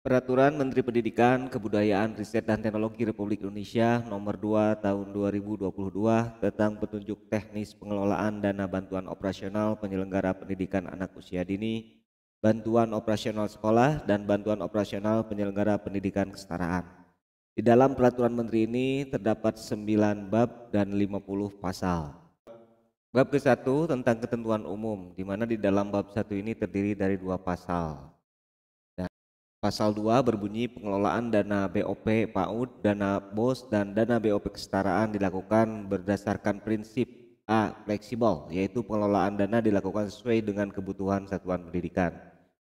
Peraturan Menteri Pendidikan, Kebudayaan, Riset dan Teknologi Republik Indonesia Nomor 2 Tahun 2022 tentang petunjuk teknis pengelolaan dana bantuan operasional penyelenggara pendidikan anak usia dini, bantuan operasional sekolah, dan bantuan operasional penyelenggara pendidikan kesetaraan. Di dalam peraturan menteri ini terdapat 9 bab dan 50 pasal. Bab ke-1 tentang ketentuan umum, di mana di dalam bab 1 ini terdiri dari 2 pasal. Pasal 2 berbunyi pengelolaan dana BOP PAUD, dana BOS, dan dana BOP kesetaraan dilakukan berdasarkan prinsip A. Fleksibel, yaitu pengelolaan dana dilakukan sesuai dengan kebutuhan satuan pendidikan.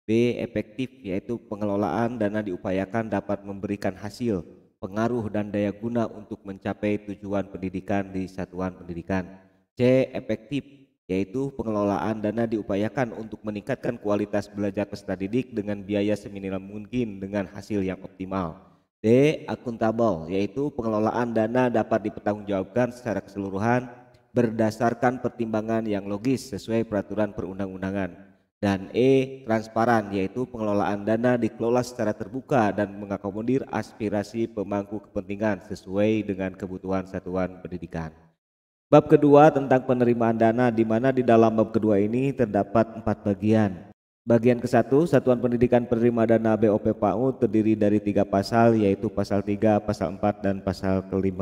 B. Efektif, yaitu pengelolaan dana diupayakan dapat memberikan hasil, pengaruh, dan daya guna untuk mencapai tujuan pendidikan di satuan pendidikan. C. Efektif, yaitu pengelolaan dana diupayakan untuk meningkatkan kualitas belajar peserta didik dengan biaya seminimal mungkin dengan hasil yang optimal. D. Akuntabel, yaitu pengelolaan dana dapat dipertanggungjawabkan secara keseluruhan berdasarkan pertimbangan yang logis sesuai peraturan perundang-undangan. Dan E. Transparan, yaitu pengelolaan dana dikelola secara terbuka dan mengakomodir aspirasi pemangku kepentingan sesuai dengan kebutuhan satuan pendidikan. Bab kedua tentang penerimaan dana, di mana di dalam bab kedua ini terdapat 4 bagian. Bagian ke-1, Satuan Pendidikan penerima dana BOP PAUD terdiri dari 3 pasal, yaitu pasal 3, pasal 4, dan pasal ke-5.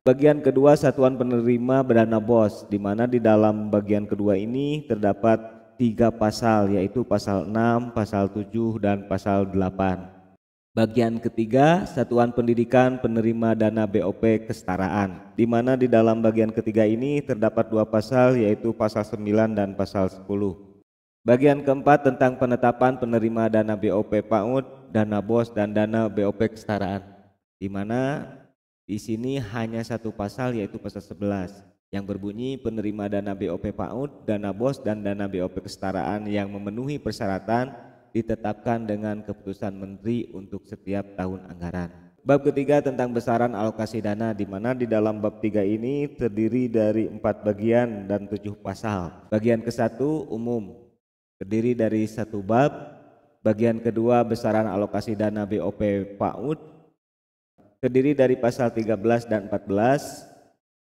Bagian kedua, Satuan Penerima dana BOS, di mana di dalam bagian kedua ini terdapat 3 pasal, yaitu pasal 6, pasal 7, dan pasal 8. Bagian ketiga, Satuan Pendidikan penerima dana BOP kesetaraan, di mana di dalam bagian ketiga ini terdapat 2 pasal, yaitu pasal 9 dan pasal 10. Bagian keempat tentang penetapan penerima dana BOP PAUD, dana BOS, dan dana BOP kesetaraan, di mana di sini hanya 1 pasal, yaitu pasal 11 yang berbunyi penerima dana BOP PAUD, dana BOS, dan dana BOP kesetaraan yang memenuhi persyaratan ditetapkan dengan keputusan menteri untuk setiap tahun anggaran. Bab ketiga tentang besaran alokasi dana, di mana di dalam bab 3 ini terdiri dari 4 bagian dan 7 pasal. Bagian ke-1 umum, terdiri dari 1 bab. Bagian kedua besaran alokasi dana BOP PAUD, terdiri dari pasal 13 dan 14.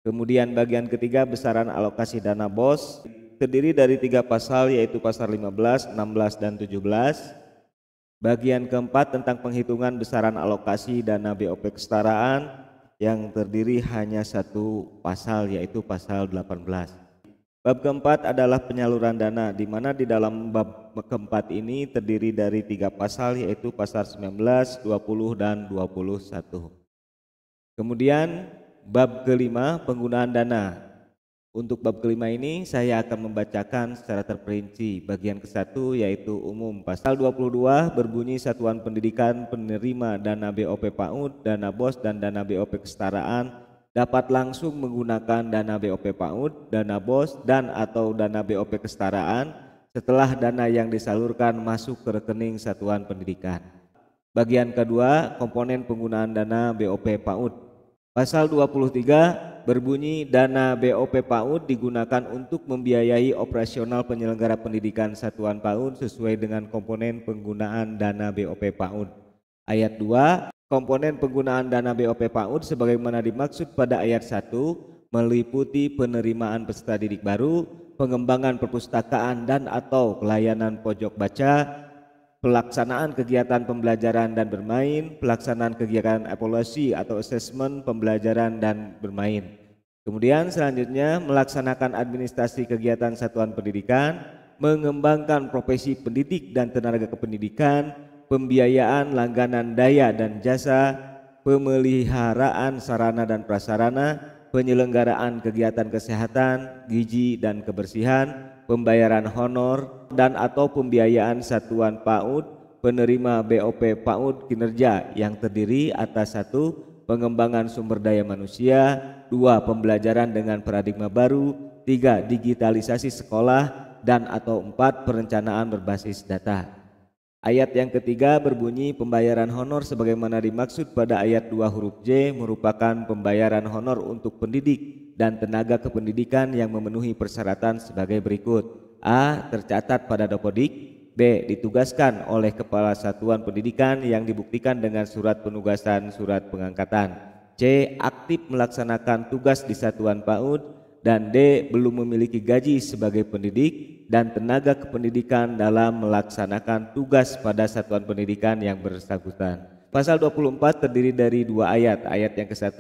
Kemudian bagian ketiga besaran alokasi dana BOS, terdiri dari 3 pasal, yaitu pasal 15, 16, dan 17. Bagian keempat tentang penghitungan besaran alokasi dana BOP kesetaraan yang terdiri hanya 1 pasal, yaitu pasal 18. Bab keempat adalah penyaluran dana, di mana di dalam bab keempat ini terdiri dari 3 pasal, yaitu pasal 19, 20, dan 21. Kemudian bab kelima, penggunaan dana. Untuk bab kelima ini saya akan membacakan secara terperinci. Bagian ke-1 yaitu umum. Pasal 22 berbunyi Satuan Pendidikan penerima dana BOP PAUD, dana BOS, dan dana BOP kesetaraan dapat langsung menggunakan dana BOP PAUD, dana BOS, dan atau dana BOP kesetaraan setelah dana yang disalurkan masuk ke rekening Satuan Pendidikan. Bagian kedua, komponen penggunaan dana BOP PAUD. Pasal 23 berbunyi dana BOP PAUD digunakan untuk membiayai operasional penyelenggara pendidikan satuan PAUD sesuai dengan komponen penggunaan dana BOP PAUD. Ayat 2, komponen penggunaan dana BOP PAUD sebagaimana dimaksud pada ayat 1 meliputi penerimaan peserta didik baru, pengembangan perpustakaan dan atau pelayanan pojok baca, pelaksanaan kegiatan pembelajaran dan bermain, pelaksanaan kegiatan evaluasi atau asesmen pembelajaran dan bermain. Kemudian selanjutnya melaksanakan administrasi kegiatan satuan pendidikan, mengembangkan profesi pendidik dan tenaga kependidikan, pembiayaan langganan daya dan jasa, pemeliharaan sarana dan prasarana, penyelenggaraan kegiatan kesehatan, gizi dan kebersihan, pembayaran honor dan atau pembiayaan satuan PAUD penerima BOP PAUD kinerja yang terdiri atas 1. Pengembangan sumber daya manusia, 2. Pembelajaran dengan paradigma baru, 3. Digitalisasi sekolah, dan atau 4. Perencanaan berbasis data. Ayat yang ketiga berbunyi pembayaran honor sebagaimana dimaksud pada ayat 2 huruf J merupakan pembayaran honor untuk pendidik dan tenaga kependidikan yang memenuhi persyaratan sebagai berikut. A. Tercatat pada Dapodik. B. Ditugaskan oleh Kepala Satuan Pendidikan yang dibuktikan dengan surat penugasan surat pengangkatan. C. Aktif melaksanakan tugas di satuan PAUD. Dan D. Belum memiliki gaji sebagai pendidik dan tenaga kependidikan dalam melaksanakan tugas pada satuan pendidikan yang bersangkutan. Pasal 24 terdiri dari 2 ayat. Ayat yang ke-1,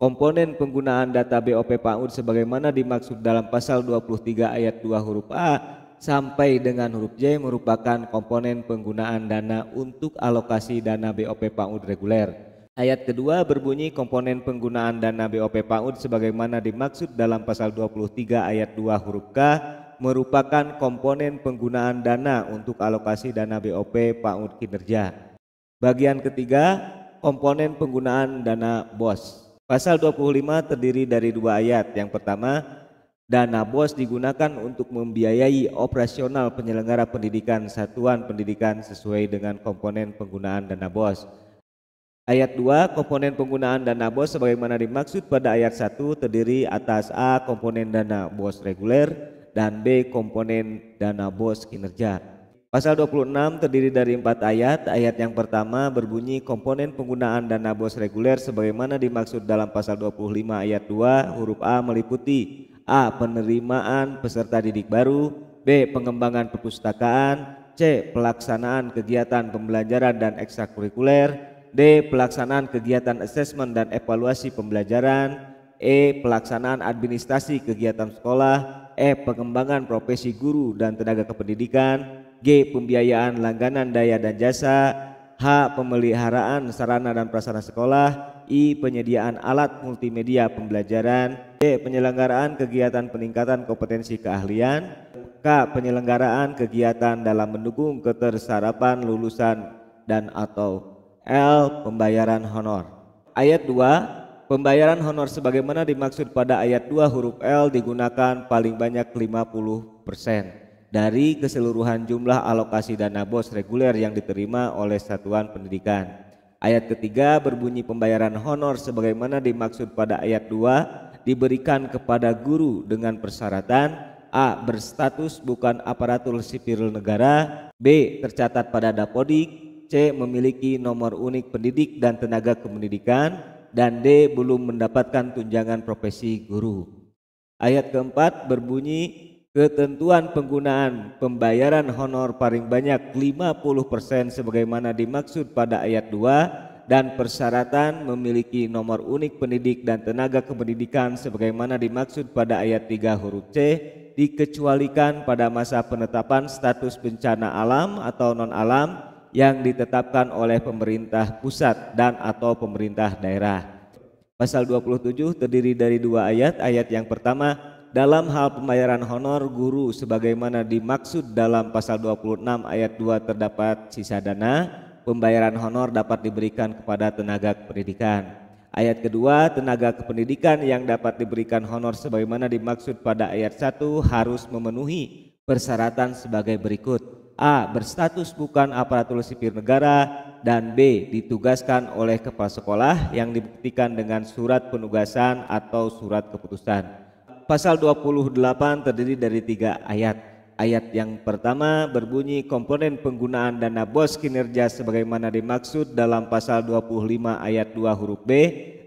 komponen penggunaan data BOP PAUD sebagaimana dimaksud dalam pasal 23 ayat 2 huruf A sampai dengan huruf J merupakan komponen penggunaan dana untuk alokasi dana BOP PAUD reguler. Ayat kedua berbunyi komponen penggunaan dana BOP PAUD sebagaimana dimaksud dalam pasal 23 ayat 2 huruf K merupakan komponen penggunaan dana untuk alokasi dana BOP PAUD kinerja. Bagian ketiga, komponen penggunaan dana BOS. Pasal 25 terdiri dari 2 ayat. Yang pertama, dana BOS digunakan untuk membiayai operasional penyelenggara pendidikan satuan pendidikan sesuai dengan komponen penggunaan dana BOS. Ayat 2, komponen penggunaan dana BOS sebagaimana dimaksud pada ayat 1 terdiri atas A. Komponen dana BOS reguler dan B. Komponen dana BOS kinerja. Pasal 26 terdiri dari 4 ayat. Ayat yang pertama berbunyi komponen penggunaan dana BOS reguler sebagaimana dimaksud dalam pasal 25 ayat 2 huruf A meliputi A. Penerimaan peserta didik baru, B. Pengembangan perpustakaan, C. Pelaksanaan kegiatan pembelajaran dan ekstrakurikuler, D. Pelaksanaan kegiatan asesmen dan evaluasi pembelajaran, E. Pelaksanaan administrasi kegiatan sekolah, E. Pengembangan profesi guru dan tenaga kependidikan, G. Pembiayaan langganan daya dan jasa, H. Pemeliharaan sarana dan prasarana sekolah, I. Penyediaan alat multimedia pembelajaran, D. Penyelenggaraan kegiatan peningkatan kompetensi keahlian, K. Penyelenggaraan kegiatan dalam mendukung ketersarapan lulusan dan atau L. Pembayaran honor. Ayat 2, pembayaran honor sebagaimana dimaksud pada ayat 2 huruf L digunakan paling banyak 50% dari keseluruhan jumlah alokasi dana BOS reguler yang diterima oleh satuan pendidikan. Ayat ketiga berbunyi pembayaran honor sebagaimana dimaksud pada ayat 2 diberikan kepada guru dengan persyaratan A. Berstatus bukan aparatur sipil negara, B. Tercatat pada Dapodik, C. Memiliki nomor unik pendidik dan tenaga kependidikan, dan D. Belum mendapatkan tunjangan profesi guru. Ayat keempat berbunyi ketentuan penggunaan pembayaran honor paling banyak 50% sebagaimana dimaksud pada ayat 2 dan persyaratan memiliki nomor unik pendidik dan tenaga kependidikan sebagaimana dimaksud pada ayat 3 huruf C dikecualikan pada masa penetapan status bencana alam atau non-alam yang ditetapkan oleh pemerintah pusat dan atau pemerintah daerah. Pasal 27 terdiri dari 2 ayat. Ayat yang pertama, dalam hal pembayaran honor guru sebagaimana dimaksud dalam pasal 26 ayat 2 terdapat sisa dana, pembayaran honor dapat diberikan kepada tenaga kependidikan. Ayat kedua, tenaga kependidikan yang dapat diberikan honor sebagaimana dimaksud pada ayat 1 harus memenuhi persyaratan sebagai berikut. A. Berstatus bukan aparatur sipil negara, dan B. Ditugaskan oleh kepala sekolah yang dibuktikan dengan surat penugasan atau surat keputusan. Pasal 28 terdiri dari 3 ayat. Ayat yang pertama berbunyi komponen penggunaan dana BOS kinerja sebagaimana dimaksud dalam pasal 25 ayat 2 huruf B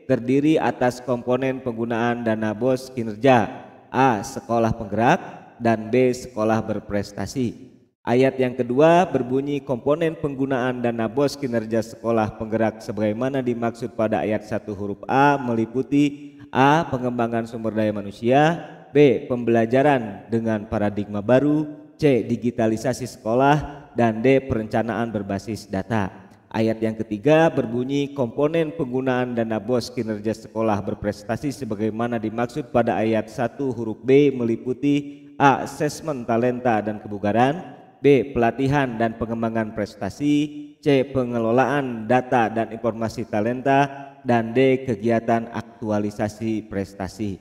terdiri atas komponen penggunaan dana BOS kinerja A. Sekolah penggerak dan B. Sekolah berprestasi. Ayat yang kedua berbunyi komponen penggunaan dana BOS kinerja sekolah penggerak sebagaimana dimaksud pada ayat 1 huruf A meliputi A. Pengembangan sumber daya manusia, B. Pembelajaran dengan paradigma baru, C. Digitalisasi sekolah, dan D. Perencanaan berbasis data. Ayat yang ketiga berbunyi komponen penggunaan dana BOS kinerja sekolah berprestasi sebagaimana dimaksud pada ayat 1 huruf B meliputi A. Asesmen talenta dan kebugaran, B. Pelatihan dan pengembangan prestasi, C. Pengelolaan data dan informasi talenta, dan D. Kegiatan aktualisasi prestasi.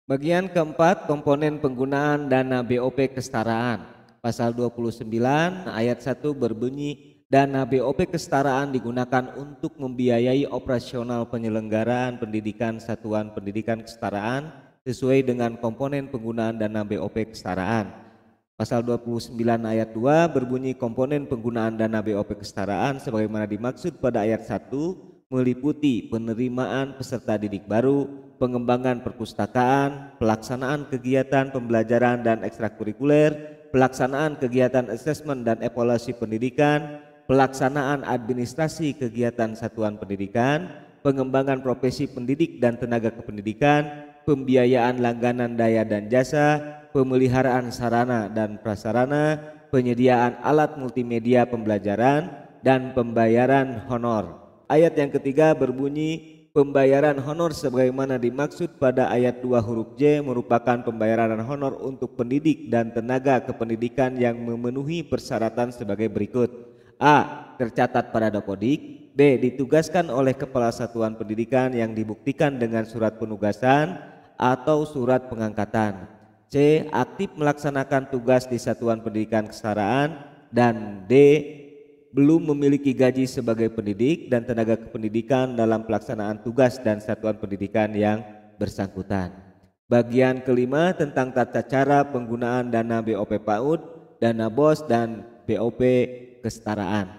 Bagian keempat, komponen penggunaan dana BOP kesetaraan. Pasal 29 ayat 1 berbunyi dana BOP kesetaraan digunakan untuk membiayai operasional penyelenggaraan pendidikan satuan pendidikan kesetaraan sesuai dengan komponen penggunaan dana BOP kesetaraan. Pasal 29 ayat 2 berbunyi komponen penggunaan dana BOP kesetaraan sebagaimana dimaksud pada ayat 1 meliputi penerimaan peserta didik baru, pengembangan perpustakaan, pelaksanaan kegiatan pembelajaran dan ekstrakurikuler, pelaksanaan kegiatan asesmen dan evaluasi pendidikan, pelaksanaan administrasi kegiatan satuan pendidikan, pengembangan profesi pendidik dan tenaga kependidikan, pembiayaan langganan daya dan jasa, pemeliharaan sarana dan prasarana, penyediaan alat multimedia pembelajaran, dan pembayaran honor. Ayat yang ketiga berbunyi pembayaran honor sebagaimana dimaksud pada ayat 2 huruf J merupakan pembayaran honor untuk pendidik dan tenaga kependidikan yang memenuhi persyaratan sebagai berikut. A. Tercatat pada Dapodik. B. Ditugaskan oleh Kepala Satuan Pendidikan yang dibuktikan dengan surat penugasan atau surat pengangkatan. C. Aktif melaksanakan tugas di Satuan Pendidikan Kesetaraan. Dan D. Belum memiliki gaji sebagai pendidik dan tenaga kependidikan dalam pelaksanaan tugas dan satuan pendidikan yang bersangkutan. Bagian kelima tentang tata cara penggunaan dana BOP PAUD, dana BOS, dan BOP kesetaraan.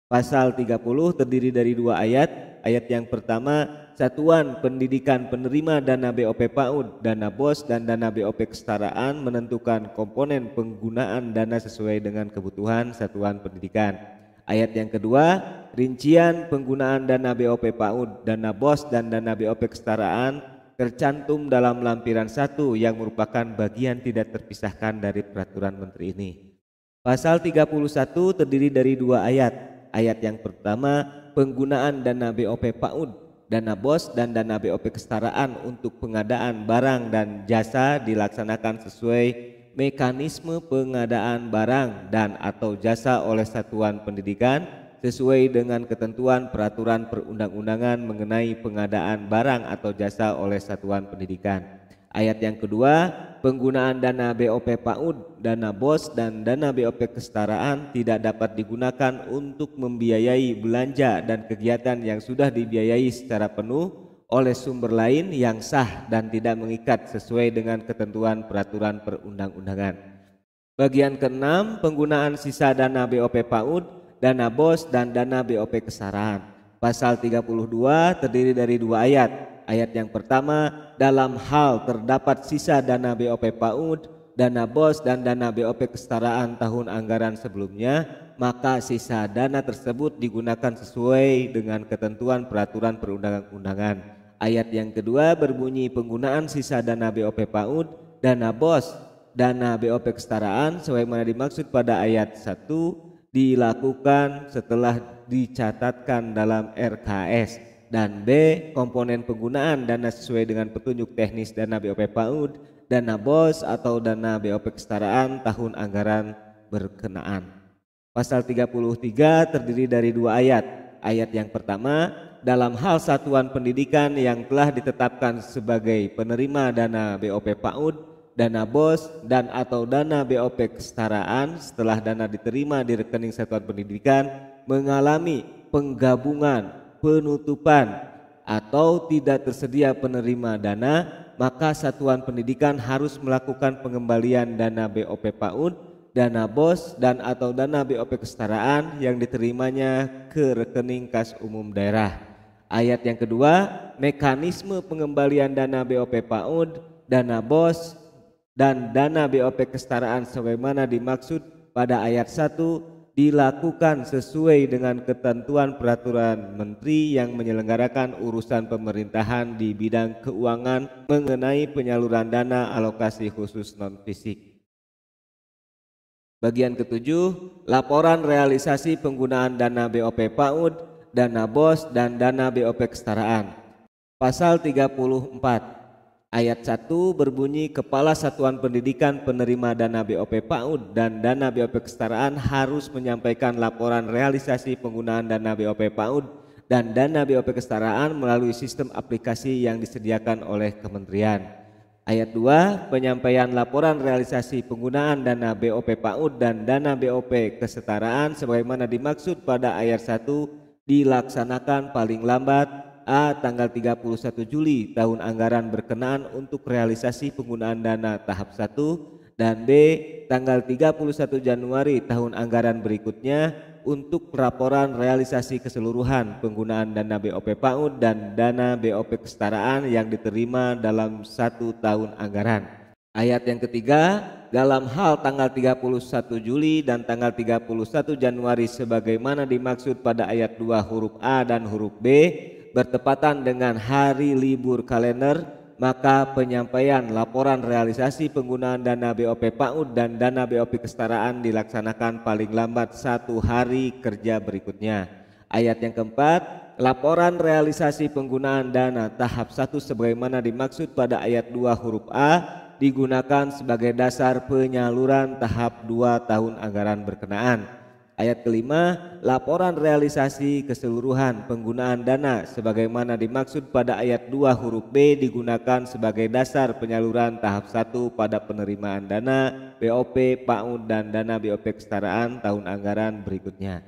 Pasal 30 terdiri dari 2 ayat. Ayat yang pertama, Satuan Pendidikan penerima dana BOP PAUD, dana BOS, dan dana BOP kesetaraan menentukan komponen penggunaan dana sesuai dengan kebutuhan satuan pendidikan. Ayat yang kedua, rincian penggunaan dana BOP PAUD, dana BOS, dan dana BOP kesetaraan tercantum dalam lampiran 1 yang merupakan bagian tidak terpisahkan dari peraturan menteri ini. Pasal 31 terdiri dari 2 ayat. Ayat yang pertama, penggunaan dana BOP PAUD, dana BOS, dan dana BOP kesetaraan untuk pengadaan barang dan jasa dilaksanakan sesuai mekanisme pengadaan barang dan atau jasa oleh satuan pendidikan sesuai dengan ketentuan peraturan perundang-undangan mengenai pengadaan barang atau jasa oleh satuan pendidikan. Ayat yang kedua, penggunaan dana BOP PAUD, dana BOS, dan dana BOP kesetaraan tidak dapat digunakan untuk membiayai belanja dan kegiatan yang sudah dibiayai secara penuh oleh sumber lain yang sah dan tidak mengikat sesuai dengan ketentuan peraturan perundang-undangan. Bagian keenam, penggunaan sisa dana BOP PAUD, dana BOS, dan dana BOP kesetaraan. Pasal 32 terdiri dari 2 ayat. Ayat yang pertama, dalam hal terdapat sisa dana BOP PAUD, dana BOS, dan dana BOP kesetaraan tahun anggaran sebelumnya, maka sisa dana tersebut digunakan sesuai dengan ketentuan peraturan perundang-undangan. Ayat yang kedua berbunyi penggunaan sisa dana BOP PAUD, dana BOS, dana BOP kesetaraan sebagaimana dimaksud pada ayat 1 dilakukan setelah dicatatkan dalam RKS. Dan B. Komponen penggunaan dana sesuai dengan petunjuk teknis dana BOP PAUD, dana BOS, atau dana BOP kesetaraan tahun anggaran berkenaan. Pasal 33 terdiri dari 2 ayat. Ayat yang pertama, dalam hal satuan pendidikan yang telah ditetapkan sebagai penerima dana BOP PAUD, dana BOS, dan atau dana BOP kesetaraan setelah dana diterima di rekening satuan pendidikan mengalami penggabungan, penutupan, atau tidak tersedia penerima dana, maka satuan pendidikan harus melakukan pengembalian dana BOP PAUD, dana BOS, dan atau dana BOP kesetaraan yang diterimanya ke rekening kas umum daerah. Ayat yang kedua, mekanisme pengembalian dana BOP PAUD, dana BOS, dan dana BOP kesetaraan sebagaimana dimaksud pada ayat 1 dilakukan sesuai dengan ketentuan peraturan menteri yang menyelenggarakan urusan pemerintahan di bidang keuangan mengenai penyaluran dana alokasi khusus non-fisik. Bagian ketujuh, laporan realisasi penggunaan dana BOP PAUD, dana BOS, dan dana BOP kesetaraan. Pasal 34 ayat 1 berbunyi Kepala Satuan Pendidikan penerima dana BOP PAUD dan dana BOP kesetaraan harus menyampaikan laporan realisasi penggunaan dana BOP PAUD dan dana BOP kesetaraan melalui sistem aplikasi yang disediakan oleh kementerian. Ayat 2, penyampaian laporan realisasi penggunaan dana BOP PAUD dan dana BOP kesetaraan sebagaimana dimaksud pada ayat 1 dilaksanakan paling lambat A. Tanggal 31 Juli tahun anggaran berkenaan untuk realisasi penggunaan dana tahap 1 Dan B. Tanggal 31 Januari tahun anggaran berikutnya untuk laporan realisasi keseluruhan penggunaan dana BOP PAUD dan dana BOP kesetaraan yang diterima dalam 1 tahun anggaran. Ayat yang ketiga, dalam hal tanggal 31 Juli dan tanggal 31 Januari sebagaimana dimaksud pada ayat 2 huruf A dan huruf B bertepatan dengan hari libur kalender, maka penyampaian laporan realisasi penggunaan dana BOP PAUD dan dana BOP kesetaraan dilaksanakan paling lambat 1 hari kerja berikutnya. Ayat yang keempat, laporan realisasi penggunaan dana tahap 1 sebagaimana dimaksud pada ayat 2 huruf A digunakan sebagai dasar penyaluran tahap 2 tahun anggaran berkenaan. Ayat kelima, laporan realisasi keseluruhan penggunaan dana sebagaimana dimaksud pada ayat 2 huruf B digunakan sebagai dasar penyaluran tahap 1 pada penerimaan dana BOP PAUD dan dana BOP kesetaraan tahun anggaran berikutnya.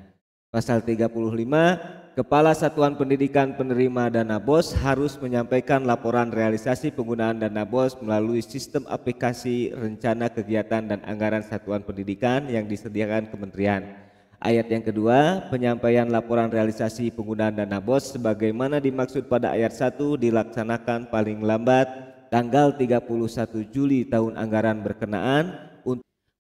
Pasal 35, Kepala Satuan Pendidikan penerima dana BOS harus menyampaikan laporan realisasi penggunaan dana BOS melalui sistem aplikasi rencana kegiatan dan anggaran satuan pendidikan yang disediakan kementerian. Ayat yang kedua, penyampaian laporan realisasi penggunaan dana BOS sebagaimana dimaksud pada ayat 1 dilaksanakan paling lambat tanggal 31 Juli tahun anggaran berkenaan.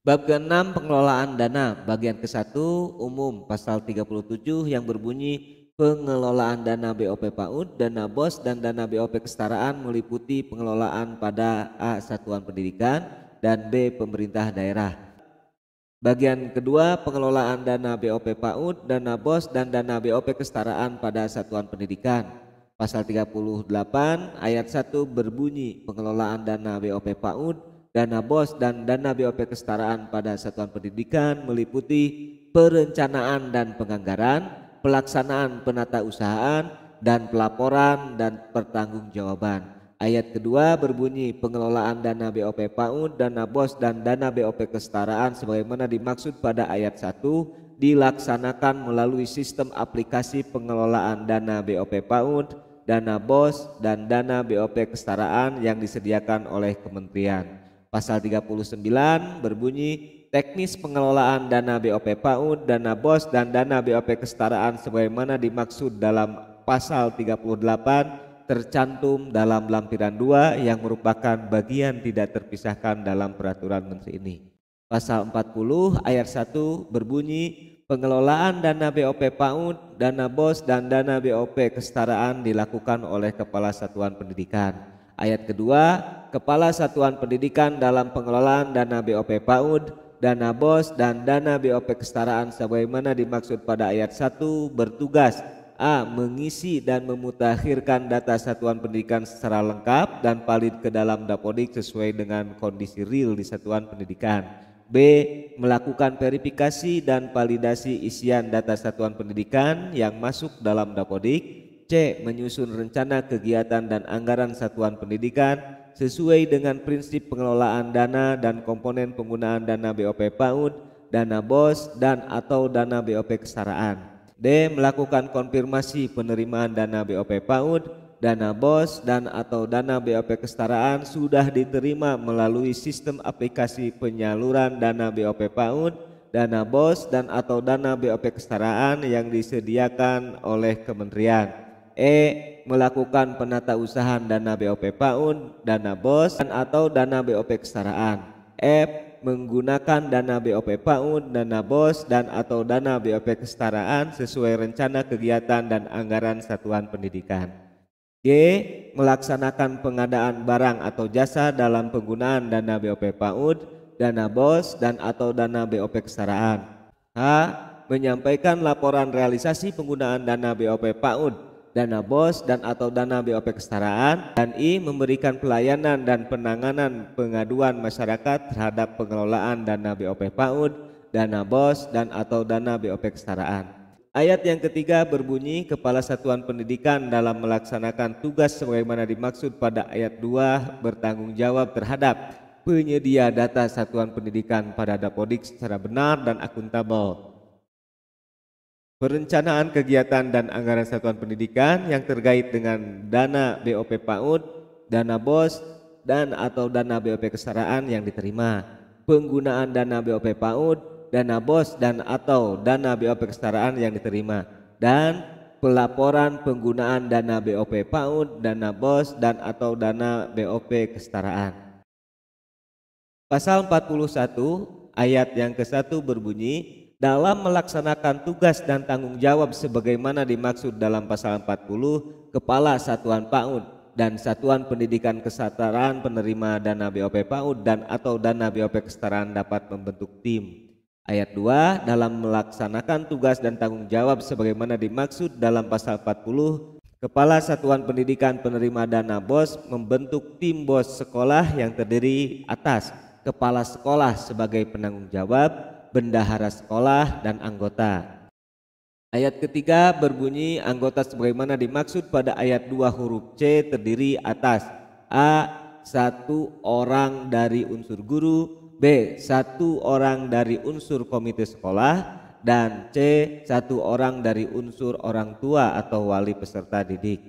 Bab ke-6 pengelolaan dana bagian ke-1 umum pasal 37 yang berbunyi pengelolaan dana BOP PAUD, dana BOS dan dana BOP kesetaraan meliputi pengelolaan pada A. Satuan pendidikan dan B. pemerintah daerah. Bagian kedua pengelolaan dana BOP PAUD, dana BOS dan dana BOP kesetaraan pada satuan pendidikan. Pasal 38 ayat 1 berbunyi pengelolaan dana BOP PAUD, dana BOS dan dana BOP kesetaraan pada satuan pendidikan meliputi perencanaan dan penganggaran, pelaksanaan penatausahaan dan pelaporan dan pertanggungjawaban. Ayat kedua berbunyi pengelolaan dana BOP PAUD, dana BOS dan dana BOP kesetaraan sebagaimana dimaksud pada ayat 1 dilaksanakan melalui sistem aplikasi pengelolaan dana BOP PAUD, dana BOS dan dana BOP kesetaraan yang disediakan oleh kementerian. Pasal 39 berbunyi teknis pengelolaan dana BOP PAUD, dana BOS dan dana BOP kesetaraan sebagaimana dimaksud dalam pasal 38 tercantum dalam lampiran 2 yang merupakan bagian tidak terpisahkan dalam peraturan menteri ini. Pasal 40 ayat 1 berbunyi pengelolaan dana BOP PAUD, dana BOS dan dana BOP kesetaraan dilakukan oleh Kepala Satuan Pendidikan. Ayat kedua, Kepala Satuan Pendidikan dalam pengelolaan dana BOP PAUD, dana BOS dan dana BOP kesetaraan sebagaimana dimaksud pada ayat 1 bertugas A. Mengisi dan memutakhirkan data satuan pendidikan secara lengkap dan valid ke dalam Dapodik sesuai dengan kondisi real di satuan pendidikan. B. Melakukan verifikasi dan validasi isian data satuan pendidikan yang masuk dalam Dapodik. C. Menyusun rencana kegiatan dan anggaran satuan pendidikan sesuai dengan prinsip pengelolaan dana dan komponen penggunaan dana BOP PAUD, dana BOS dan atau dana BOP kesetaraan. D. Melakukan konfirmasi penerimaan dana BOP PAUD, dana BOS dan atau dana BOP kesetaraan sudah diterima melalui sistem aplikasi penyaluran dana BOP PAUD, dana BOS dan atau dana BOP kesetaraan yang disediakan oleh kementerian. E. Melakukan penatausahaan dana BOP PAUD, dana BOS dan atau dana BOP kesetaraan. F. Menggunakan dana BOP PAUD, dana BOS dan atau dana BOP kesetaraan sesuai rencana kegiatan dan anggaran satuan pendidikan. G. Melaksanakan pengadaan barang atau jasa dalam penggunaan dana BOP PAUD, dana BOS dan atau dana BOP kesetaraan. H. Menyampaikan laporan realisasi penggunaan dana BOP PAUD, dana BOS dan atau dana BOP kesetaraan. Dan I. Memberikan pelayanan dan penanganan pengaduan masyarakat terhadap pengelolaan dana BOP PAUD, dana BOS dan atau dana BOP kesetaraan. Ayat yang ketiga berbunyi Kepala Satuan Pendidikan dalam melaksanakan tugas sebagaimana dimaksud pada ayat 2 bertanggung jawab terhadap penyedia data satuan pendidikan pada Dapodik secara benar dan akuntabel. Perencanaan kegiatan dan anggaran satuan pendidikan yang terkait dengan dana BOP PAUD, dana BOS dan atau dana BOP kesetaraan yang diterima. penggunaan dana BOP PAUD, dana BOS dan atau dana BOP kesetaraan yang diterima, dan pelaporan penggunaan dana BOP PAUD, dana BOS dan atau dana BOP kesetaraan. Pasal 41 ayat yang ke-1 berbunyi, dalam melaksanakan tugas dan tanggung jawab sebagaimana dimaksud dalam pasal 40, Kepala Satuan PAUD dan Satuan Pendidikan Kesetaraan penerima dana BOP PAUD dan atau dana BOP kesetaraan dapat membentuk tim. Ayat 2, dalam melaksanakan tugas dan tanggung jawab sebagaimana dimaksud dalam pasal 40, Kepala Satuan Pendidikan penerima dana BOS membentuk tim BOS sekolah yang terdiri atas kepala sekolah sebagai penanggung jawab, bendahara sekolah, dan anggota. Ayat ketiga berbunyi, anggota sebagaimana dimaksud pada ayat 2 huruf C terdiri atas A. 1 orang dari unsur guru, B. 1 orang dari unsur komite sekolah, dan C. 1 orang dari unsur orang tua atau wali peserta didik.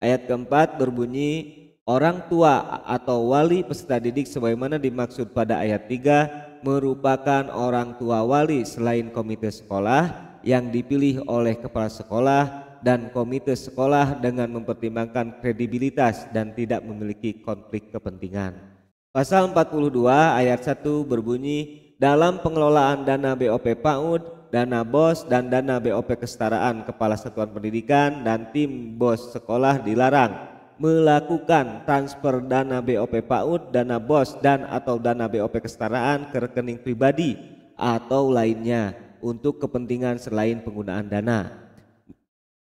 Ayat keempat berbunyi, orang tua atau wali peserta didik sebagaimana dimaksud pada ayat 3 merupakan orang tua wali selain komite sekolah yang dipilih oleh kepala sekolah dan komite sekolah dengan mempertimbangkan kredibilitas dan tidak memiliki konflik kepentingan. Pasal 42 ayat 1 berbunyi, dalam pengelolaan dana BOP PAUD, dana BOS dan dana BOP kesetaraan, kepala satuan pendidikan dan tim BOS sekolah dilarang melakukan transfer dana BOP PAUD, dana BOS dan atau dana BOP kesetaraan ke rekening pribadi atau lainnya untuk kepentingan selain penggunaan dana.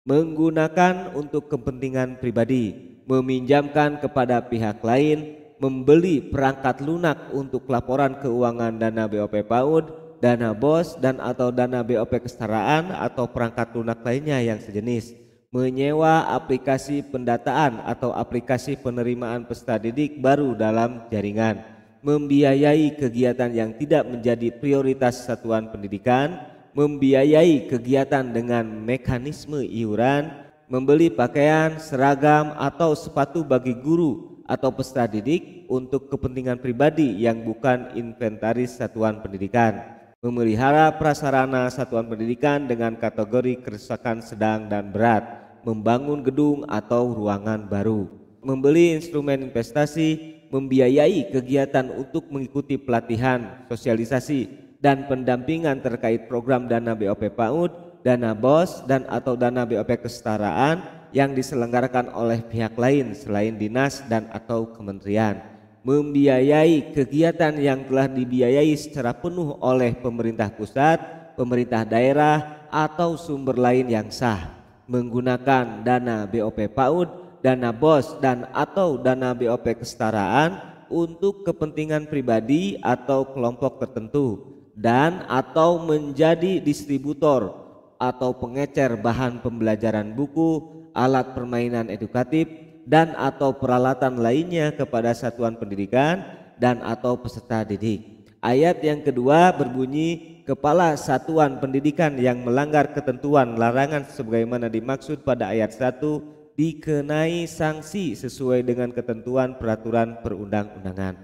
Menggunakan untuk kepentingan pribadi, meminjamkan kepada pihak lain, membeli perangkat lunak untuk laporan keuangan dana BOP PAUD, dana BOS dan atau dana BOP kesetaraan atau perangkat lunak lainnya yang sejenis, menyewa aplikasi pendataan atau aplikasi penerimaan peserta didik baru dalam jaringan, membiayai kegiatan yang tidak menjadi prioritas satuan pendidikan, membiayai kegiatan dengan mekanisme iuran, membeli pakaian, seragam atau sepatu bagi guru atau peserta didik untuk kepentingan pribadi yang bukan inventaris satuan pendidikan, memelihara prasarana satuan pendidikan dengan kategori kerusakan sedang dan berat, membangun gedung atau ruangan baru, membeli instrumen investasi, membiayai kegiatan untuk mengikuti pelatihan, sosialisasi, dan pendampingan terkait program dana BOP PAUD, dana BOS, dan atau dana BOP kesetaraan yang diselenggarakan oleh pihak lain selain dinas dan atau kementerian, membiayai kegiatan yang telah dibiayai secara penuh oleh pemerintah pusat, pemerintah daerah, atau sumber lain yang sah, menggunakan dana BOP PAUD, dana BOS dan atau dana BOP kesetaraan untuk kepentingan pribadi atau kelompok tertentu, dan atau menjadi distributor atau pengecer bahan pembelajaran buku, alat permainan edukatif, dan atau peralatan lainnya kepada satuan pendidikan dan atau peserta didik. Ayat yang kedua berbunyi, kepala satuan pendidikan yang melanggar ketentuan larangan sebagaimana dimaksud pada ayat 1 dikenai sanksi sesuai dengan ketentuan peraturan perundang-undangan.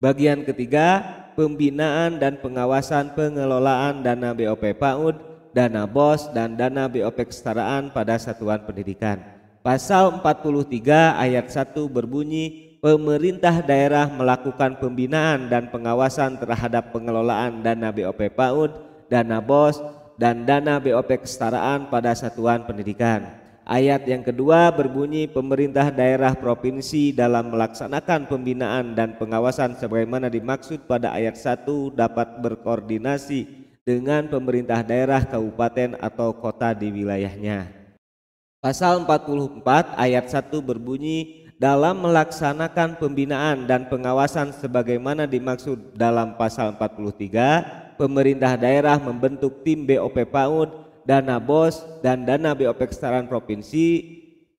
Bagian ketiga, pembinaan dan pengawasan pengelolaan dana BOP PAUD, dana BOS dan dana BOP kesetaraan pada satuan pendidikan. Pasal 43 ayat 1 berbunyi, pemerintah daerah melakukan pembinaan dan pengawasan terhadap pengelolaan dana BOP PAUD, dana BOS dan dana BOP kesetaraan pada satuan pendidikan. Ayat yang kedua berbunyi, pemerintah daerah provinsi dalam melaksanakan pembinaan dan pengawasan sebagaimana dimaksud pada ayat 1 dapat berkoordinasi dengan pemerintah daerah, kabupaten atau kota di wilayahnya. Pasal 44 ayat 1 berbunyi, dalam melaksanakan pembinaan dan pengawasan sebagaimana dimaksud dalam pasal 43, pemerintah daerah membentuk tim BOP PAUD, dana BOS dan dana BOP kesetaraan provinsi,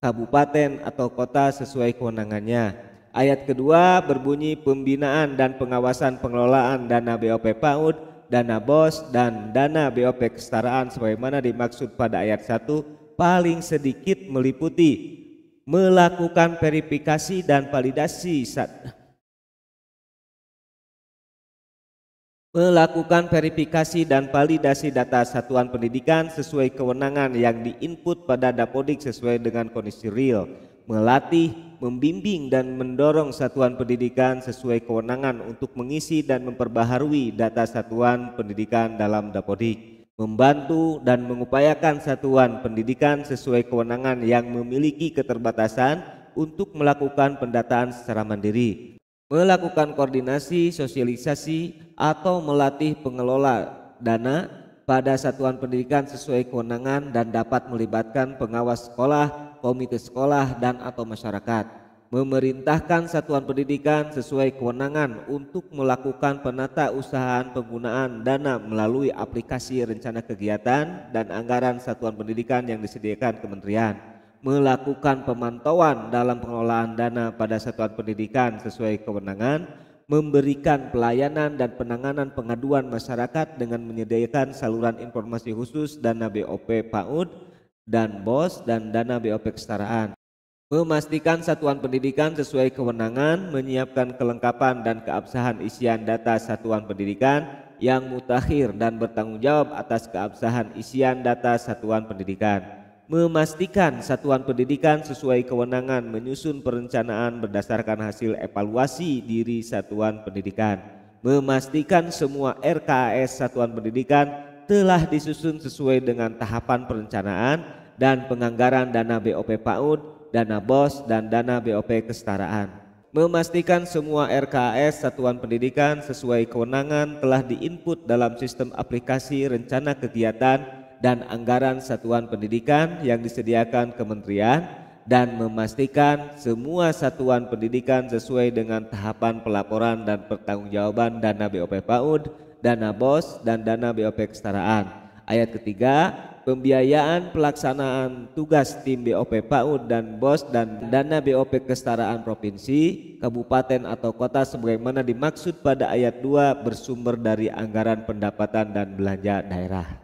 kabupaten atau kota sesuai kewenangannya. Ayat kedua berbunyi, pembinaan dan pengawasan pengelolaan dana BOP PAUD, dana BOS dan dana BOP kesetaraan sebagaimana dimaksud pada ayat 1 paling sedikit meliputi melakukan verifikasi dan validasi Melakukan verifikasi dan validasi data satuan pendidikan sesuai kewenangan yang diinput pada Dapodik sesuai dengan kondisi real. Melatih, membimbing dan mendorong satuan pendidikan sesuai kewenangan untuk mengisi dan memperbaharui data satuan pendidikan dalam Dapodik. Membantu dan mengupayakan satuan pendidikan sesuai kewenangan yang memiliki keterbatasan untuk melakukan pendataan secara mandiri. Melakukan koordinasi, sosialisasi, atau melatih pengelola dana pada satuan pendidikan sesuai kewenangan dan dapat melibatkan pengawas sekolah, komite sekolah, dan atau masyarakat. Memerintahkan satuan pendidikan sesuai kewenangan untuk melakukan penata usahaan penggunaan dana melalui aplikasi rencana kegiatan dan anggaran satuan pendidikan yang disediakan kementerian. Melakukan pemantauan dalam pengelolaan dana pada satuan pendidikan sesuai kewenangan, memberikan pelayanan dan penanganan pengaduan masyarakat dengan menyediakan saluran informasi khusus dana BOP PAUD dan BOS dan dana BOP kesetaraan. Memastikan satuan pendidikan sesuai kewenangan, menyiapkan kelengkapan dan keabsahan isian data satuan pendidikan yang mutakhir dan bertanggung jawab atas keabsahan isian data satuan pendidikan. Memastikan satuan pendidikan sesuai kewenangan menyusun perencanaan berdasarkan hasil evaluasi diri satuan pendidikan. Memastikan semua RKAS satuan pendidikan telah disusun sesuai dengan tahapan perencanaan dan penganggaran dana BOP PAUD, dana BOS, dan dana BOP kesetaraan. Memastikan semua RKAS satuan pendidikan sesuai kewenangan telah diinput dalam sistem aplikasi rencana kegiatan dan anggaran satuan pendidikan yang disediakan kementerian, dan memastikan semua satuan pendidikan sesuai dengan tahapan pelaporan dan pertanggungjawaban dana BOP PAUD, dana BOS, dan dana BOP kesetaraan. Ayat ketiga, pembiayaan pelaksanaan tugas tim BOP PAUD dan BOS dan dana BOP kesetaraan provinsi, kabupaten atau kota sebagaimana dimaksud pada ayat 2 bersumber dari anggaran pendapatan dan belanja daerah.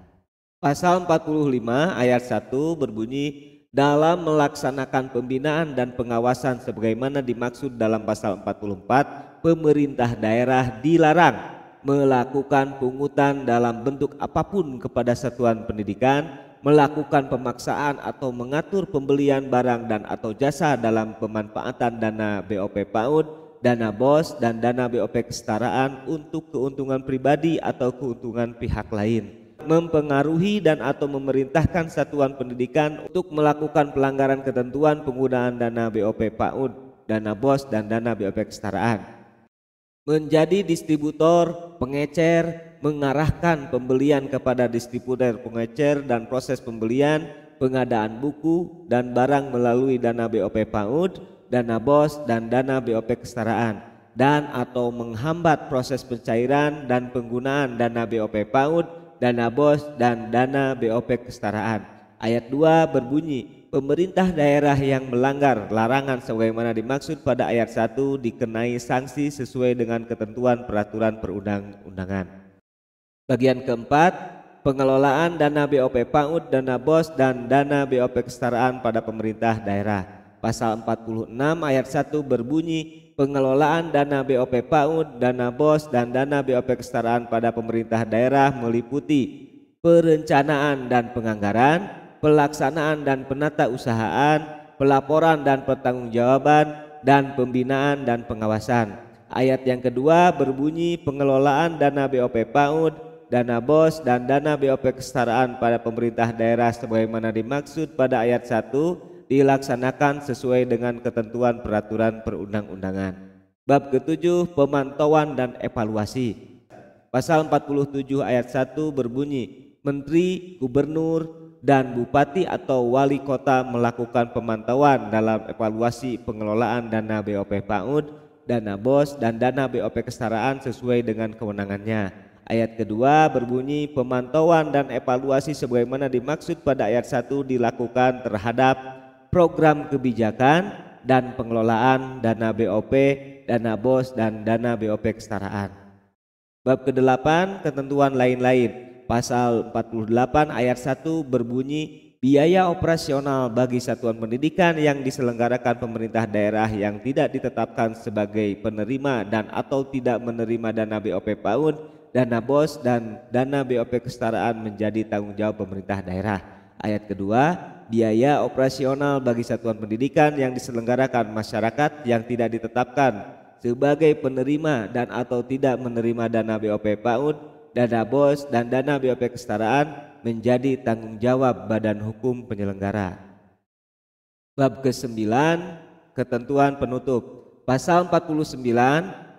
Pasal 45 ayat 1 berbunyi, dalam melaksanakan pembinaan dan pengawasan sebagaimana dimaksud dalam pasal 44, pemerintah daerah dilarang melakukan pungutan dalam bentuk apapun kepada satuan pendidikan, melakukan pemaksaan atau mengatur pembelian barang dan atau jasa dalam pemanfaatan dana BOP PAUD, dana BOS, dan dana BOP kesetaraan untuk keuntungan pribadi atau keuntungan pihak lain. Mempengaruhi dan atau memerintahkan satuan pendidikan untuk melakukan pelanggaran ketentuan penggunaan dana BOP PAUD, dana BOS, dan dana BOP kesetaraan. Menjadi distributor, pengecer, mengarahkan pembelian kepada distributor pengecer dan proses pembelian, pengadaan buku dan barang melalui dana BOP PAUD, dana BOS, dan dana BOP kesetaraan, dan atau menghambat proses pencairan dan penggunaan dana BOP PAUD, dana BOS, dan dana BOP kesetaraan. Ayat 2 berbunyi, pemerintah daerah yang melanggar larangan sebagaimana dimaksud pada ayat 1 dikenai sanksi sesuai dengan ketentuan peraturan perundang-undangan. Bagian keempat, pengelolaan dana BOP PAUD, dana BOS, dan dana BOP kesetaraan pada pemerintah daerah. Pasal 46 ayat 1 berbunyi, pengelolaan dana BOP PAUD, dana BOS, dan dana BOP kesetaraan pada pemerintah daerah meliputi perencanaan dan penganggaran, pelaksanaan dan penata usahaan, pelaporan dan pertanggungjawaban, dan pembinaan dan pengawasan. Ayat yang kedua berbunyi, pengelolaan dana BOP PAUD, dana BOS, dan dana BOP kesetaraan pada pemerintah daerah sebagaimana dimaksud pada ayat 1 dilaksanakan sesuai dengan ketentuan peraturan perundang-undangan. Bab ke-7, pemantauan dan evaluasi. Pasal 47 ayat 1 berbunyi, menteri, gubernur, dan bupati atau wali kota melakukan pemantauan dalam evaluasi pengelolaan dana BOP PAUD, dana BOS, dan dana BOP kesetaraan sesuai dengan kewenangannya. Ayat kedua berbunyi, pemantauan dan evaluasi sebagaimana dimaksud pada ayat 1 dilakukan terhadap program kebijakan dan pengelolaan dana BOP, dana BOS, dan dana BOP kesetaraan. Bab ke-8, ketentuan lain-lain. Pasal 48 ayat 1 berbunyi, biaya operasional bagi satuan pendidikan yang diselenggarakan pemerintah daerah yang tidak ditetapkan sebagai penerima dan atau tidak menerima dana BOP PAUD, dana BOS dan dana BOP kesetaraan menjadi tanggung jawab pemerintah daerah. Ayat kedua, biaya operasional bagi satuan pendidikan yang diselenggarakan masyarakat yang tidak ditetapkan sebagai penerima dan atau tidak menerima dana BOP PAUD, dana BOS dan dana BOP kesetaraan menjadi tanggung jawab badan hukum penyelenggara. Bab ke-9, ketentuan penutup. Pasal 49,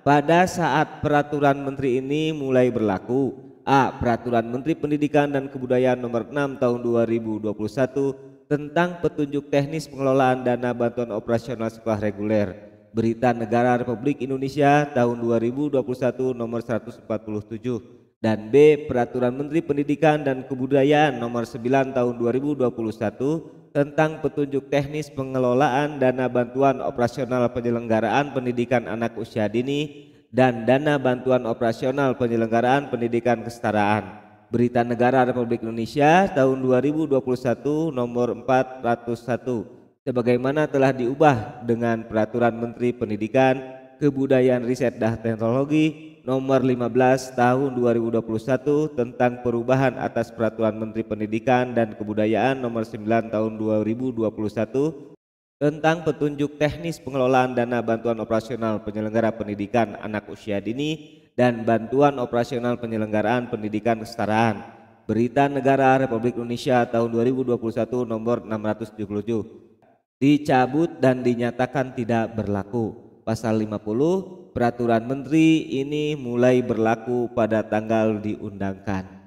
pada saat peraturan menteri ini mulai berlaku: A. Peraturan Menteri Pendidikan dan Kebudayaan nomor 6 tahun 2021 tentang petunjuk teknis pengelolaan dana bantuan operasional sekolah reguler. Berita Negara Republik Indonesia tahun 2021 nomor 147. Dan B. Peraturan Menteri Pendidikan dan Kebudayaan nomor 9 tahun 2021 tentang petunjuk teknis pengelolaan dana bantuan operasional penyelenggaraan pendidikan anak usia dini dan dana bantuan operasional penyelenggaraan pendidikan kesetaraan. Berita Negara Republik Indonesia tahun 2021 nomor 401 sebagaimana telah diubah dengan Peraturan Menteri Pendidikan, Kebudayaan, Riset dan Teknologi nomor 15 tahun 2021 tentang perubahan atas Peraturan Menteri Pendidikan dan Kebudayaan nomor 9 tahun 2021 tentang petunjuk teknis pengelolaan dana bantuan operasional penyelenggara pendidikan anak usia dini dan bantuan operasional penyelenggaraan pendidikan kesetaraan. Berita Negara Republik Indonesia tahun 2021 nomor 677 dicabut dan dinyatakan tidak berlaku. Pasal 50, peraturan menteri ini mulai berlaku pada tanggal diundangkan.